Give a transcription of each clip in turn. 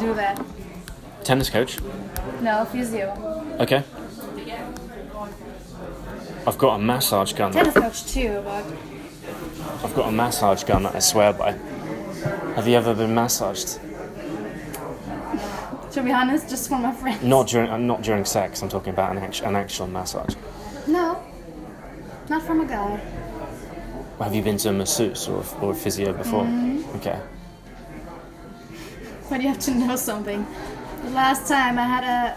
do that. Tennis coach? No, physio. Okay. I've got a massage gun. Tennis coach too, but... I've got a massage gun that I swear by. Have you ever been massaged? To be honest, just for my friends. Not during sex. I'm talking about an actual massage. No, not from a guy. Have you been to a masseuse or a physio before? Okay. But you have to know something. The last time I had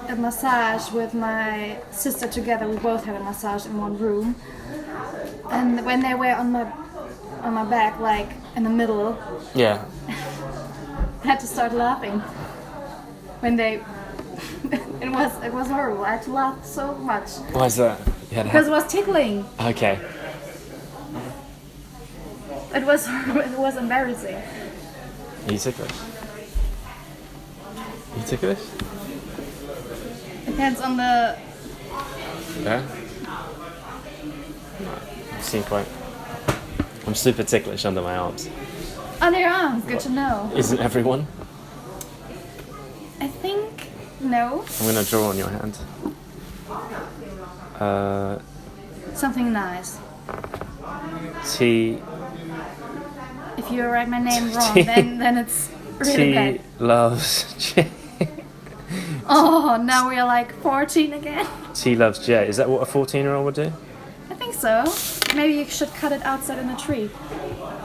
a massage with my sister together. We both had a massage in one room. And when they were on my back, like in the middle, Yeah. I had to start laughing. When they, it was horrible. I had to laugh so much. Why is that? Because it was tickling. Okay. It was embarrassing. Are you ticklish? Are you ticklish? Depends on the... Yeah? I'm super ticklish under my arms. Under your arms, good to know. Isn't everyone? I think no. I'm gonna draw on your hand. Something nice. T. If you write my name wrong, then it's really bad. T loves J. Oh, now we are like 14 again. T loves J. Is that what a 14-year-old would do? I think so. Maybe you should cut it outside in a tree.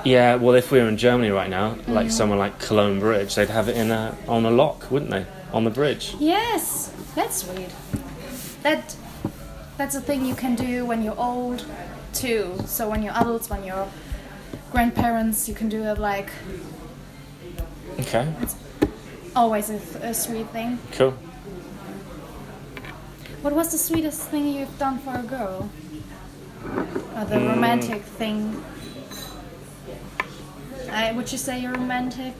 Yeah, well, if we were in Germany right now, like somewhere like Cologne Bridge, they'd have it on a lock, wouldn't they? On the bridge. Yes, that's sweet. That's a thing you can do when you're old too. So when you're adults, when you're grandparents, you can do it like... Okay. It's always a sweet thing. Cool. What was the sweetest thing you've done for a girl? Or the romantic thing? Would you say you're romantic?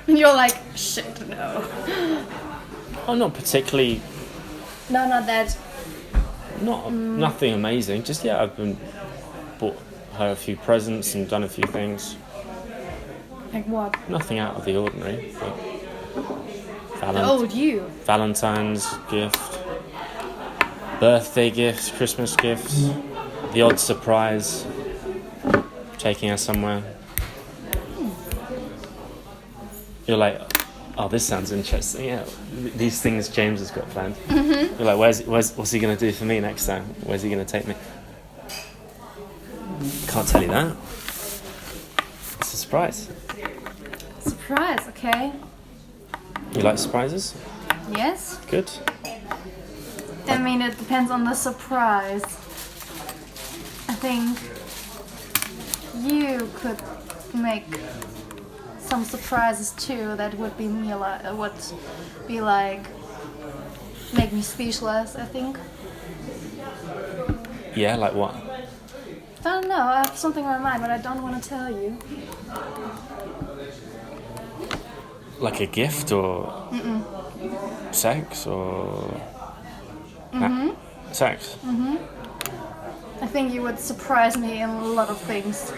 You're like, shit, no. Oh, not particularly. No, not that. Nothing amazing. Just I've bought her a few presents and done a few things. Like what? Nothing out of the ordinary. But The old you. Valentine's gift, birthday gifts, Christmas gifts, the odd surprise, taking her somewhere. You're like, oh, this sounds interesting. Yeah, these things James has got planned. Mm-hmm. You're like, what's he going to do for me next time? Where's he going to take me? Can't tell you that. It's a surprise. Surprise, okay. You like surprises? Yes. Good. I mean, it depends on the surprise. I think you could make some surprises too that would be make me speechless, I think. Yeah, like what? I don't know, I have something on my mind, but I don't want to tell you. Like a gift or sex or sex? Mm-hmm. I think you would surprise me in a lot of things.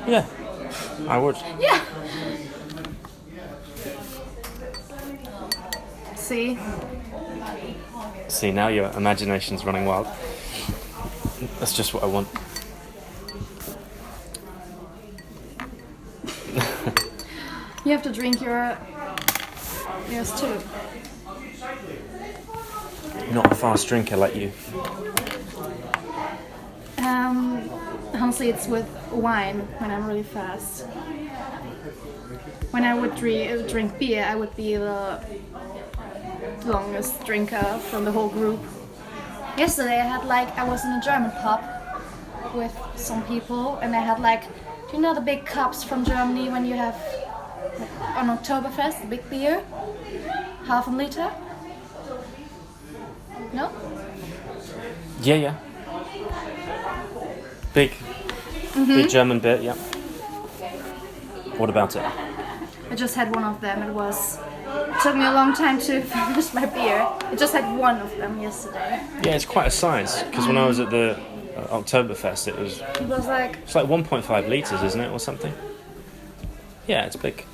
Yeah, I would. Yeah. See? See, now your imagination's running wild. That's just what I want. You have to drink yours too. Not a fast drinker like you. Honestly, it's with wine when I'm really fast. When I would drink beer, I would be the longest drinker from the whole group. Yesterday I was in a German pub with some people, and I had do you know the big cups from Germany when you have on Oktoberfest, the big beer? Half a liter? No? Yeah. Big German beer, yeah. What about it? I just had one of them. It took me a long time to finish my beer. I just had one of them yesterday. Yeah, it's quite a size, because when I was at the Oktoberfest, It was like it's like 1.5 liters, isn't it, or something? Yeah, it's big.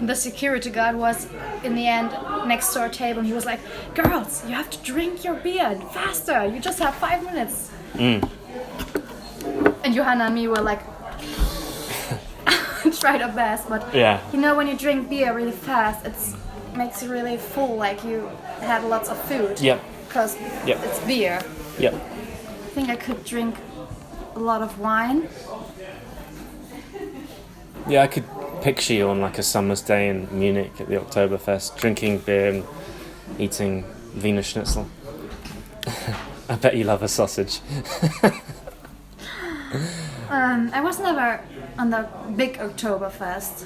the security guard was in the end next to our table, and he was like, "Girls, you have to drink your beer faster. You just have 5 minutes." And Johanna and me were like, tried our best, but Yeah. you know, when you drink beer really fast, it makes you really full, like you had lots of food. Yep. Because Yep. it's beer. Yep. I think I could drink a lot of wine. Yeah, I could picture you on like a summer's day in Munich at the Oktoberfest, drinking beer and eating Wiener Schnitzel. I bet you love a sausage. I was never on the big Oktoberfest,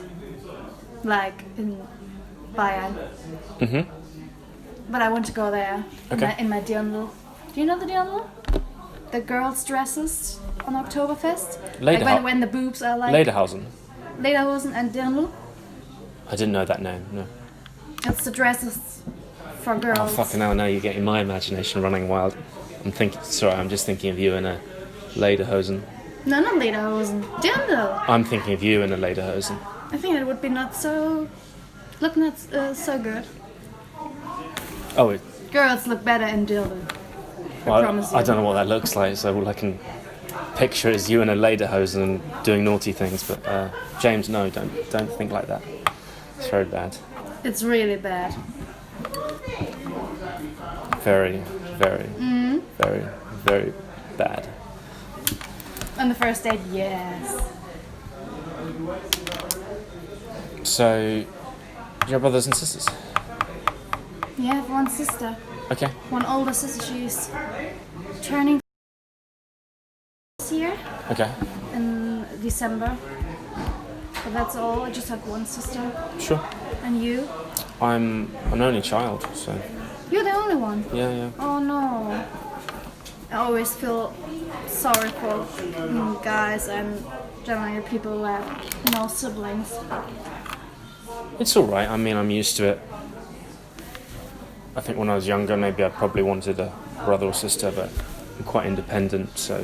like in Bayern. But I want to go there Okay. in my dirndl. Do you know the dirndl? The girls' dresses on Oktoberfest? Like when the boobs are like... Lederhausen. Lederhosen and dirndl. I didn't know that name, no. It's the dresses for girls. Oh, fucking hell, now you're getting my imagination running wild. I'm just thinking of you in a lederhosen. No, not Lederhosen. Dirndl. I'm thinking of you in a lederhosen. I think it would be not so so good. Oh, Girls look better in dirndl. I promise you. I don't know what that looks like, so all I can picture is you in a lederhosen and doing naughty things. But James, no, don't think like that. It's very bad. It's really bad. Very, very, very, very bad. On the first date, yes. So, your brothers and sisters? Yeah, I have one sister. Okay. One older sister. She's turning this year Okay. in December. But that's all. I just have one sister. Sure. And you? I'm an only child, so You're the only one. yeah. Oh no. I always feel sorry for guys and generally people who have no siblings. It's all right. I mean, I'm used to it. I think when I was younger, maybe I probably wanted a brother or sister, but I'm quite independent, so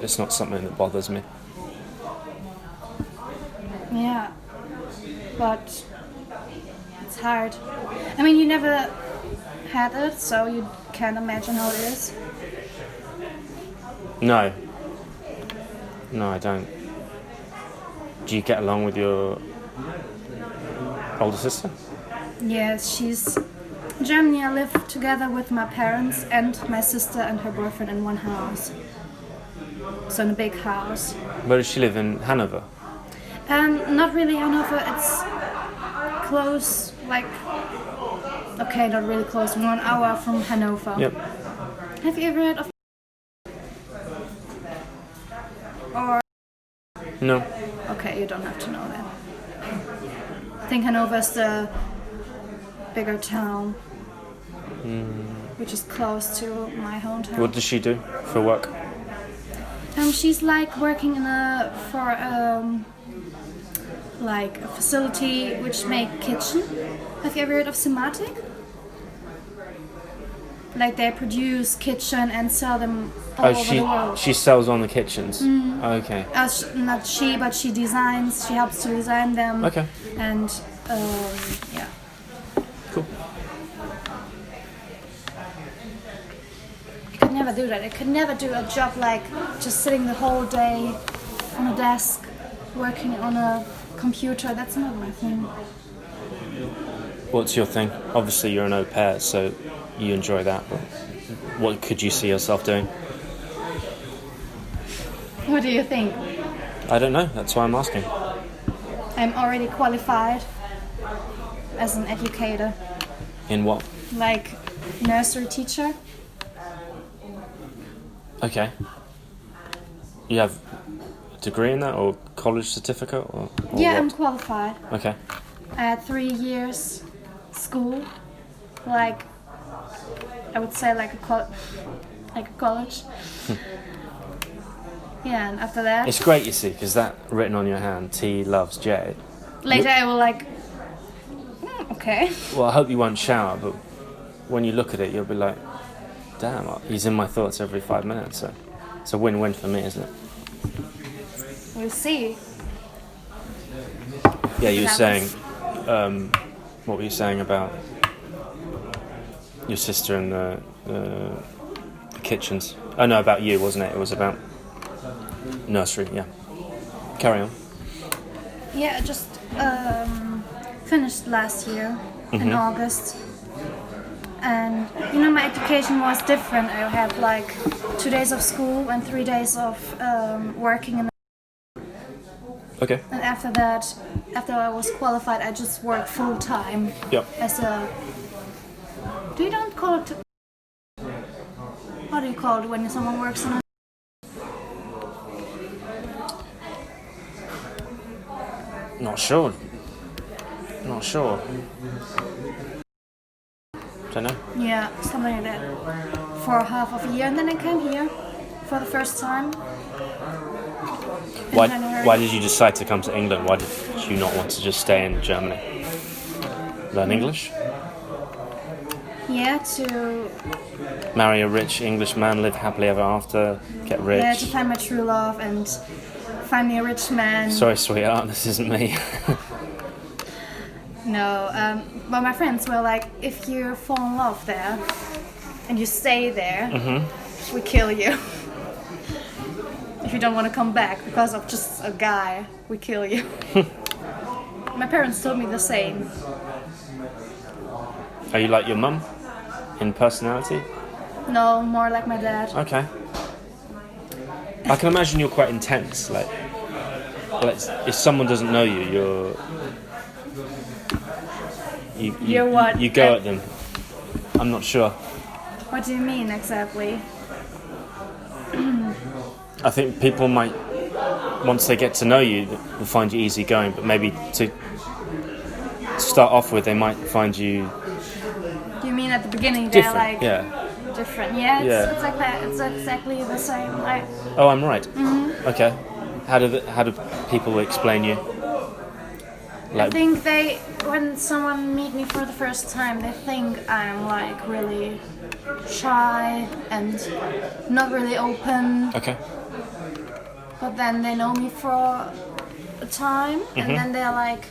it's not something that bothers me. Yeah. But it's hard. I mean, you never had it, so you can't imagine how it is. No, I don't. Do you get along with your older sister? Yes, she's in Germany. I live together with my parents and my sister and her boyfriend in one house. So in a big house. Where does she live? In Hanover? Not really Hanover. It's close, like okay, not really close. 1 hour from Hanover. Yep. Have you ever heard of? Or No. okay, you don't have to know that. I think Hanover is the bigger town, which is close to my hometown. What does she do for work? She's like working in like a facility which make kitchen. Have you ever heard of Sematic? Like they produce kitchen and sell them all over the world. She sells on the kitchens. Okay. Not she, but she designs. She helps to design them. Okay. And yeah. Cool. I could never do that. I could never do a job like just sitting the whole day on a desk, working on a computer. That's not my thing. What's your thing? Obviously, you're an au pair, so you enjoy that. But what could you see yourself doing? What do you think? I don't know. That's why I'm asking. I'm already qualified as an educator, In what? like nursery teacher. Okay. You have a degree in that, or college certificate, or Yeah, what? I'm qualified. Okay. I had 3 years school, like I would say like a college. Yeah, and after that, It's great, you see, because that written on your hand, T loves J. later I will like, okay. Well, I hope you won't shower, but when you look at it, you'll be like, Damn, he's in my thoughts every 5 minutes, so it's a win-win for me, isn't it? We'll see. Yeah, you were saying, what were you saying about your sister and the kitchens? Oh no, about you, wasn't it? It was about nursery, yeah. Carry on. Yeah, I just finished last year in August. And, you know, my education was different. I had like 2 days of school and 3 days of working. Okay. And after that, after I was qualified, I just worked full time. Yep. As a... Do you don't call it... What do you call it when someone works in a... Not sure. Don't know. Yeah, something like that. For half of a year, and then I came here for the first time. Why did you decide to come to England? Why did you not want to just stay in Germany? Learn English? Yeah, to... Marry a rich English man, live happily ever after, get rich? Yeah, to find my true love and find me a rich man. Sorry, sweetheart, this isn't me. No, but my friends were like, if you fall in love there and you stay there, we kill you. If you don't want to come back because of just a guy, we kill you. My parents told me the same. Are you like your mum in personality? No, more like my dad. Okay. I can imagine you're quite intense. Like if someone doesn't know you, You're what? You go at them. I'm not sure. What do you mean exactly? I think people might, once they get to know you, will find you easygoing, but maybe to start off with, they might find you You mean at the beginning different. they're like different? Yeah, it's like that. It's exactly the same. Like, oh, I'm right. Okay. How do people explain you? I think when someone meet me for the first time, they think I'm like really shy and not really open. Okay. But then they know me for a time, and then they're like,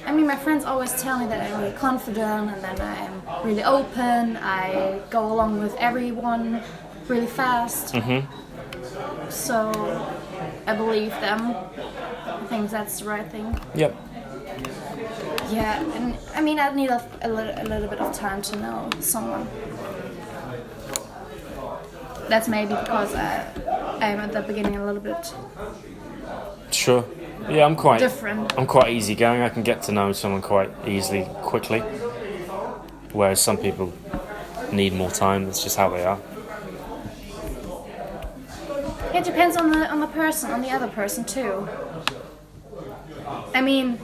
I mean, my friends always tell me that I'm really confident, and then I'm really open. I go along with everyone really fast. So I believe them. I think that's the right thing. Yep. Yeah, and I mean, I need a little bit of time to know someone. That's maybe because I'm at the beginning a little bit Sure. Yeah, I'm quite different. I'm quite easygoing. I can get to know someone quite easily, quickly. Whereas some people need more time. That's just how they are. It depends on the person, on the other person too. I mean,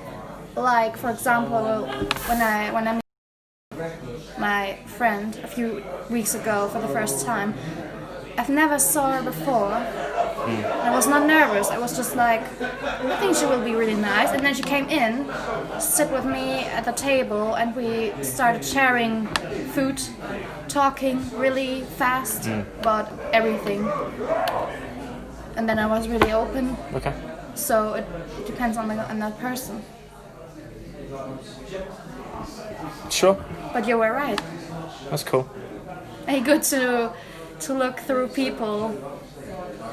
like for example, when I met my friend a few weeks ago for the first time, I've never saw her before. I was not nervous. I was just like, I think she will be really nice. And then she came in, sit with me at the table, and we started sharing food, talking really fast about everything. And then I was really open. Okay. So it depends on that person. Sure. But you were right. That's cool. Hey, good to look through people,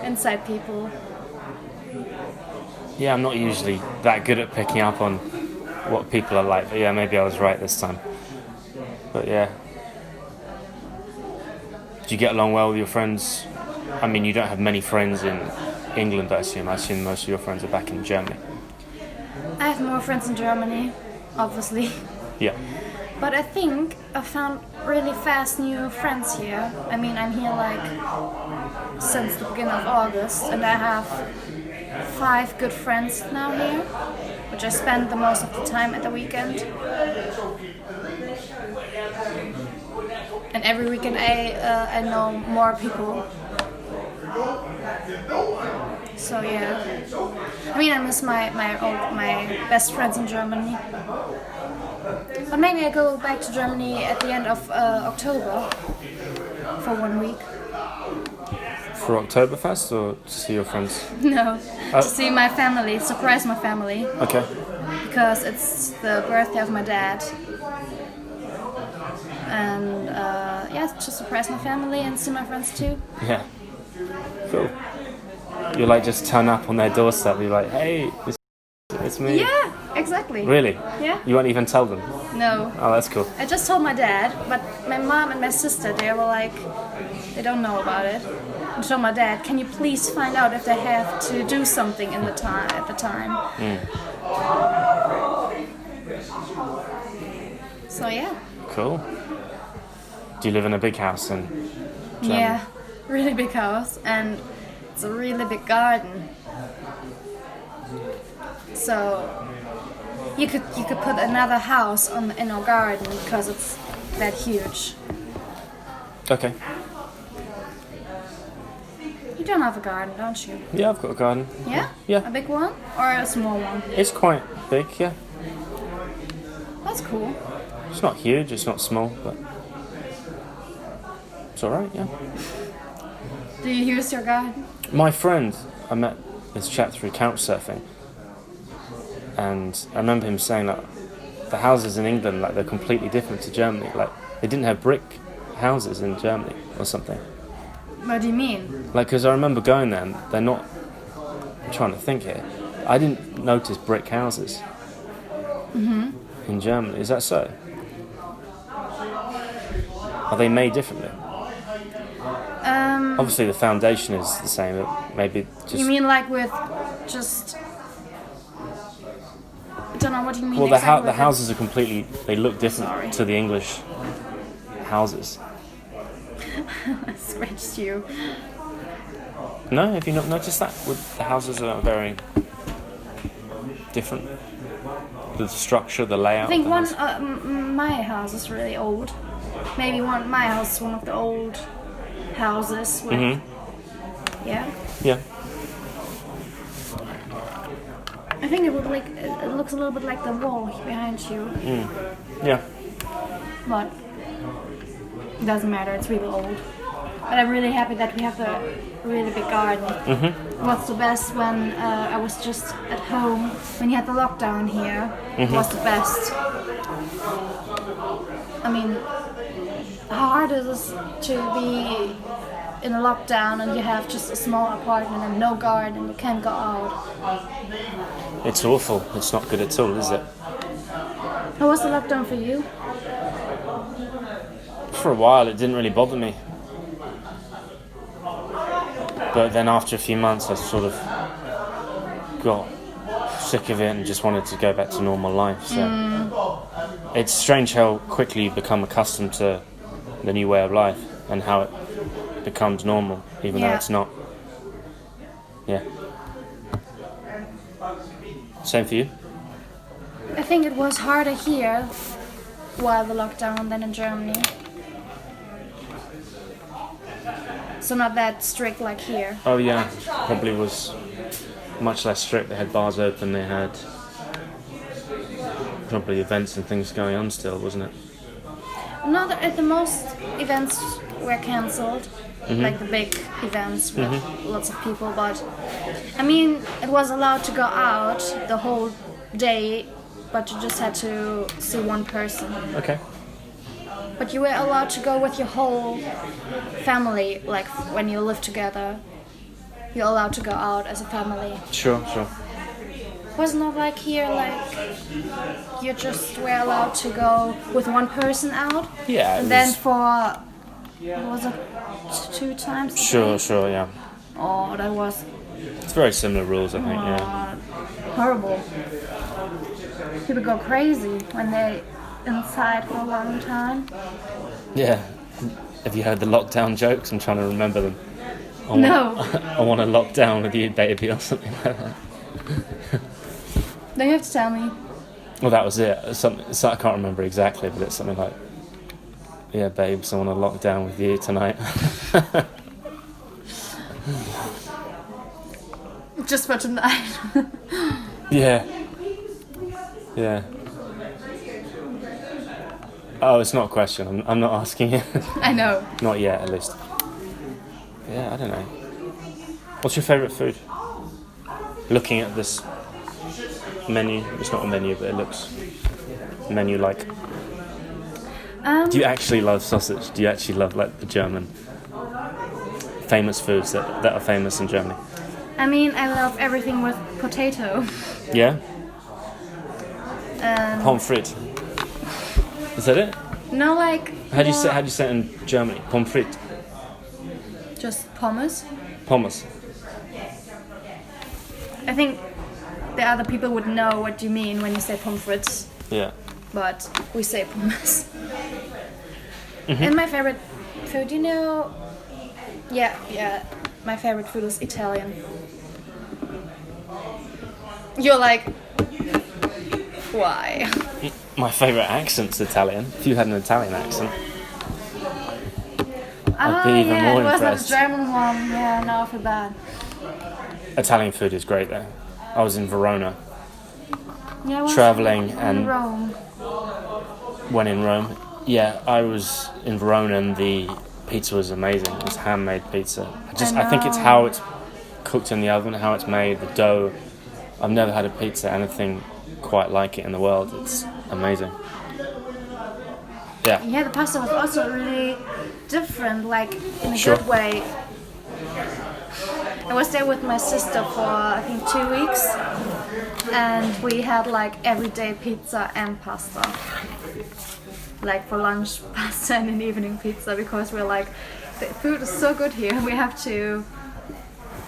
inside people. Yeah, I'm not usually that good at picking up on what people are like, but yeah, maybe I was right this time. But yeah. Do you get along well with your friends? I mean, you don't have many friends in England, I assume. I assume most of your friends are back in Germany. I have more friends in Germany, obviously. Yeah. But I think I found really fast new friends here. I mean, I'm here like since the beginning of August, and I have 5 good friends now here, which I spend the most of the time at the weekend. And every weekend I know more people. So yeah, I mean, I miss my best friends in Germany. But maybe I go back to Germany at the end of October. for 1 week. For Oktoberfest or to see your friends? No, to see my family, surprise my family. Okay. Because it's the birthday of my dad. And to surprise my family and see my friends too. Yeah. Cool. You like just turn up on their doorstep. You're like, hey, it's me. Yeah, exactly. Really? Yeah. You won't even tell them? No. Oh, that's cool. I just told my dad, but my mom and my sister, they were like, they don't know about it. I told my dad, can you please find out if they have to do something at the time? So yeah. Cool. Do you live in a big house in Germany? Yeah, really big house, and it's a really big garden. So you could put another house in our garden because it's that huge. Okay. You don't have a garden, don't you? Yeah, I've got a garden. Yeah? Yeah. A big one or a small one? It's quite big, yeah. That's cool. It's not huge, it's not small, but it's alright, yeah. Do you use your garden? My friend, I met this chap through couch surfing, and I remember him saying that the houses in England, like, they're completely different to Germany. Like, they didn't have brick houses in Germany or something. What do you mean? Like, because I remember going there and they're not... I'm trying to think here. I didn't notice brick houses in Germany. Is that so? Are they made differently? Obviously the foundation is the same, but maybe just... You mean like with just... I don't know what you mean. Well, exactly the houses are completely... They look different Sorry. to the English houses. I scratched you. No, have you not noticed that? The houses are very different. The structure, the layout. I think my house is really old. Maybe my house is one of the old houses. With, Yeah. Yeah. I think it looks a little bit like the wall behind you. Yeah. But it doesn't matter, it's really old. But I'm really happy that we have a really big garden. What's the best when I was just at home, when you had the lockdown here, was the best. I mean, how hard is it to be in a lockdown and you have just a small apartment and no garden, you can't go out? It's awful. It's not good at all, is it? How was the lockdown for you? For a while, it didn't really bother me. But then after a few months, I sort of got sick of it and just wanted to go back to normal life. So it's strange how quickly you become accustomed to the new way of life and how it becomes normal, even though it's not. Yeah. Same for you? I think it was harder here while the lockdown than in Germany. So not that strict like here. Oh yeah, probably was much less strict. They had bars open, they had probably events and things going on still, wasn't it? No, the most events were cancelled, like the big events with lots of people. But I mean, it was allowed to go out the whole day, but you just had to see one person. Okay. But you were allowed to go with your whole family, like when you live together. You're allowed to go out as a family. Sure. Wasn't it like here, like you just were allowed to go with one person out? Yeah. And then for, what was it, 2 times a day? Sure, yeah. Oh, that was It's very similar rules, I think, yeah. horrible. People go crazy when they're inside for a long time. Yeah. Have you heard the lockdown jokes? I'm trying to remember them. No. I want to lock down with you, baby, or something like that. Then you have to tell me. Well, that was it. So I can't remember exactly, but it's something like, yeah, babes, I want to lock down with you tonight. Just for tonight. Yeah. Oh, it's not a question. I'm not asking you. I know. Not yet, at least. Yeah, I don't know. What's your favourite food? Looking at this menu, it's not a menu, but it looks menu-like. Do you actually love sausage? Do you actually love like the German famous foods that are famous in Germany? I mean, I love everything with potato. Yeah? Pommes frites. Is that it? No, like... How do you say it in Germany? Pommes frites. Just pommes? Pommes. I think the other people would know what you mean when you say pommes frites. Yeah. But we say pommes. Mm-hmm. And my favorite food, you know... Yeah. My favorite food is Italian. You're like... Why? My favourite accent's Italian. If you had an Italian accent, I'd be even more it was impressed. the German one. Yeah, now I feel bad. Italian food is great though. I was in Verona, Yeah, I was travelling, in and Rome. when in Rome, yeah, I was in Verona and the pizza was amazing. It was handmade pizza. I think it's how it's cooked in the oven, how it's made, the dough. I've never had a pizza anything quite like it in the world. It's amazing. Yeah. Yeah, the pasta was also really different, like in a Sure. good way. I was there with my sister for I think 2 weeks, and we had like everyday pizza and pasta. Like for lunch pasta and in the evening pizza, because we're like, the food is so good here, we have to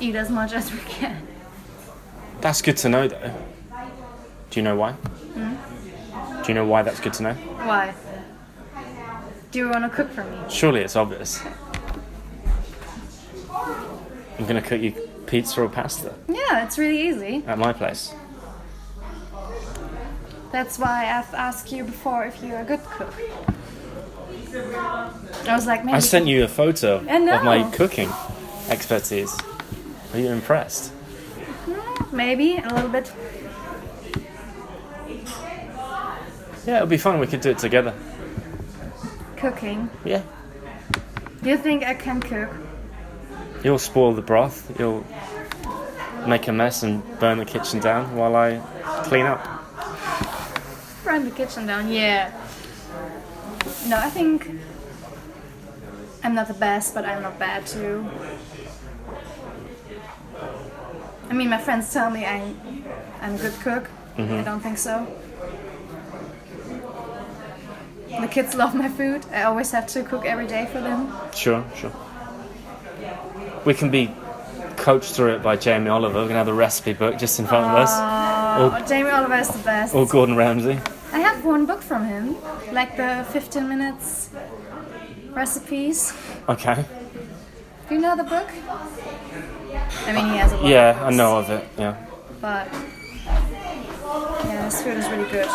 eat as much as we can. That's good to know though. Do you know why? Do you know why that's good to know? Why? Do you want to cook for me? Surely it's obvious. I'm going to cook you pizza or pasta Yeah, it's really easy. at my place. That's why I've asked you before if you're a good cook. I was like, maybe. I sent you a photo I know. of my cooking expertise. Are you impressed? Maybe a little bit. Yeah, it'll be fun. We could do it together. Cooking. Yeah. Do you think I can cook? You'll spoil the broth. You'll make a mess and burn the kitchen down while I clean up. Burn the kitchen down, yeah. No, I think I'm not the best, but I'm not bad too. I mean, my friends tell me I'm a good cook. I don't think so. The kids love my food. I always have to cook every day for them. Sure. We can be coached through it by Jamie Oliver. We're going to have a recipe book just in front of us. Oh, Jamie Oliver is the best. Or Gordon Ramsay. I have one book from him, like the 15 minutes recipes. Okay. Do you know the book? I mean, he has a lot Yeah, of I books, know of it. Yeah. But yeah, his food is really good.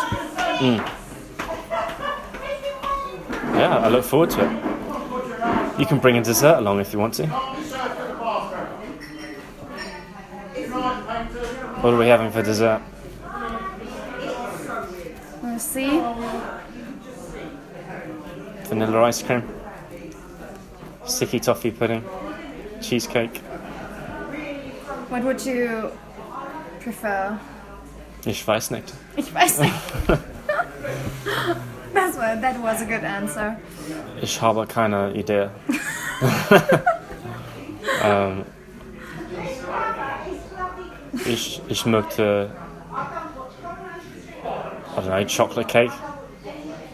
Yeah, I look forward to it. You can bring a dessert along if you want to. What are we having for dessert? Let's see. Vanilla ice cream, sticky toffee pudding, cheesecake. What would you prefer? Ich weiß nicht. Ich weiß nicht. That was a good answer. Ich habe keine Idee. Ich möchte, I don't know, chocolate cake.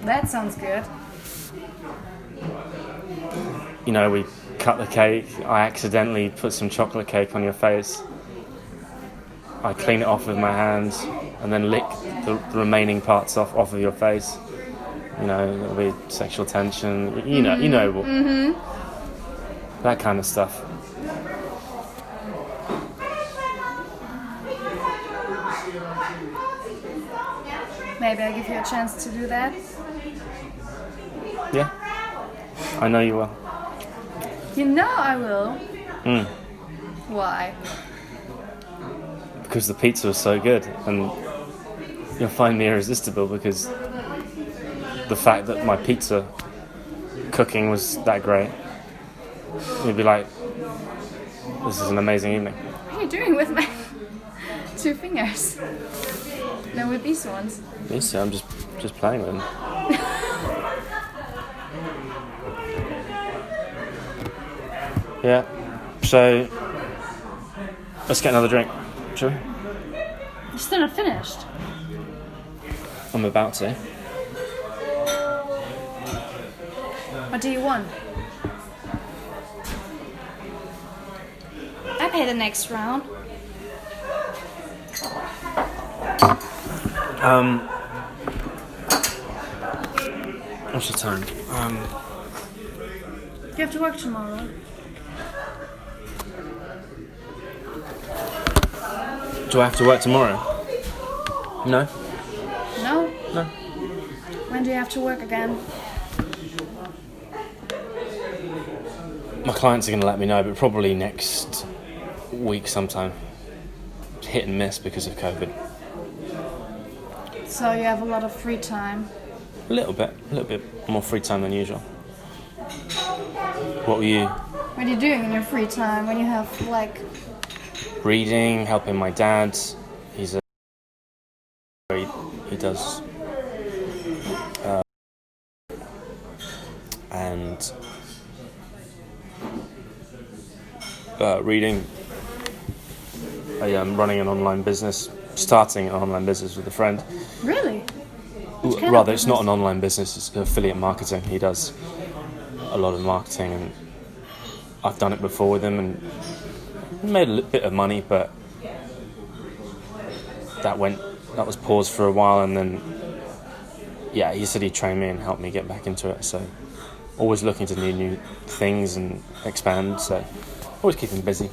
That sounds good. You know, we cut the cake. I accidentally put some chocolate cake on your face. I clean it off with my hands and then lick the remaining parts off of your face. You know, there'll be sexual tension. You know, that kind of stuff. Maybe I give you a chance to do that. Yeah, I know you will. You know I will. Why? Because the pizza was so good, and you'll find me irresistible because the fact that my pizza cooking was that great, you'd be like, this is an amazing evening. What are you doing with my 2 fingers? No, with these ones. Yes, I'm just playing with them. Yeah. So let's get another drink, shall we? You're still not finished. I'm about to. What do you want? I pay the next round. What's the time? You have to work tomorrow. Do I have to work tomorrow? No. No? No. When do you have to work again? My clients are going to let me know, but probably next week sometime. Hit and miss because of COVID. So you have a lot of free time. A little bit more free time than usual. What were you? What are you doing in your free time when you have like... Reading, helping my dad. He does. And reading. I am running an online business, starting an online business with a friend. Really? Rather, it's not an online business, it's affiliate marketing. He does a lot of marketing, and I've done it before with him and made a little bit of money, but that was paused for a while, and then he said he'd train me and help me get back into it. So always looking to new things and expand, so always keep him busy.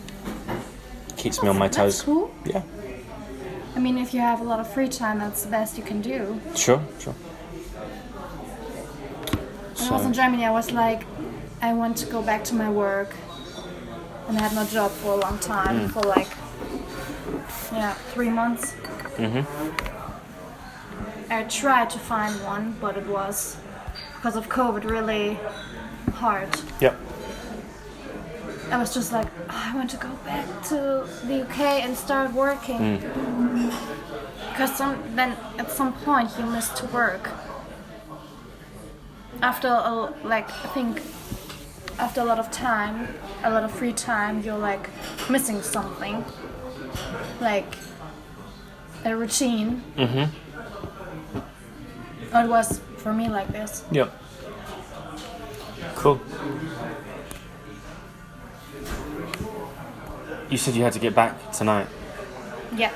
Keeps me on my toes. That's cool. Yeah. I mean, if you have a lot of free time, that's the best you can do. Sure. When I was in Germany, I was like, I want to go back to my work, and I had no job for a long time, for like, 3 months. I tried to find one, but it was, because of COVID, really hard. Yep. I was just like, I want to go back to the UK and start working. Because then at some point you miss to work. After I think after a lot of time, a lot of free time, you're like missing something, like a routine. It was for me like this. Yep. Cool. You said you had to get back tonight. Yeah.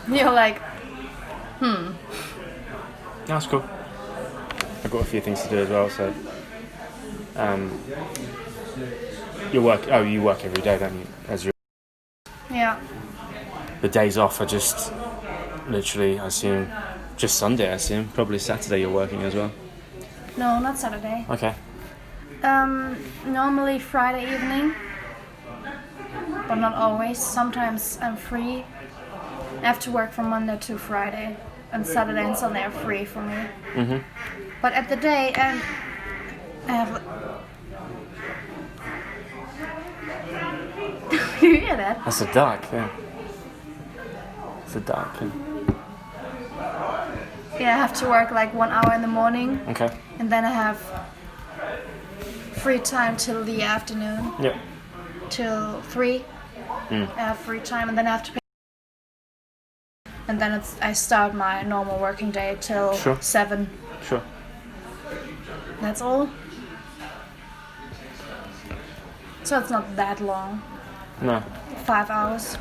You're like, That's cool. I've got a few things to do as well, so you work every day, don't you? The days off are just literally, I assume, just Sunday, I assume. Probably Saturday you're working as well. No, not Saturday. Okay. Normally Friday evening, but not always. Sometimes I'm free. I have to work from Monday to Friday, and Saturday and Sunday are free for me. But at the day, I have. Do you hear that? That's a duck, yeah. It's a duck. Yeah, I have to work like 1 hour in the morning. Okay. And then I have free time till the afternoon. Yep. Till 3. I have free time, and then I have to pay. And then I start my normal working day till 7. Sure. That's all. So it's not that long. No. 5 hours.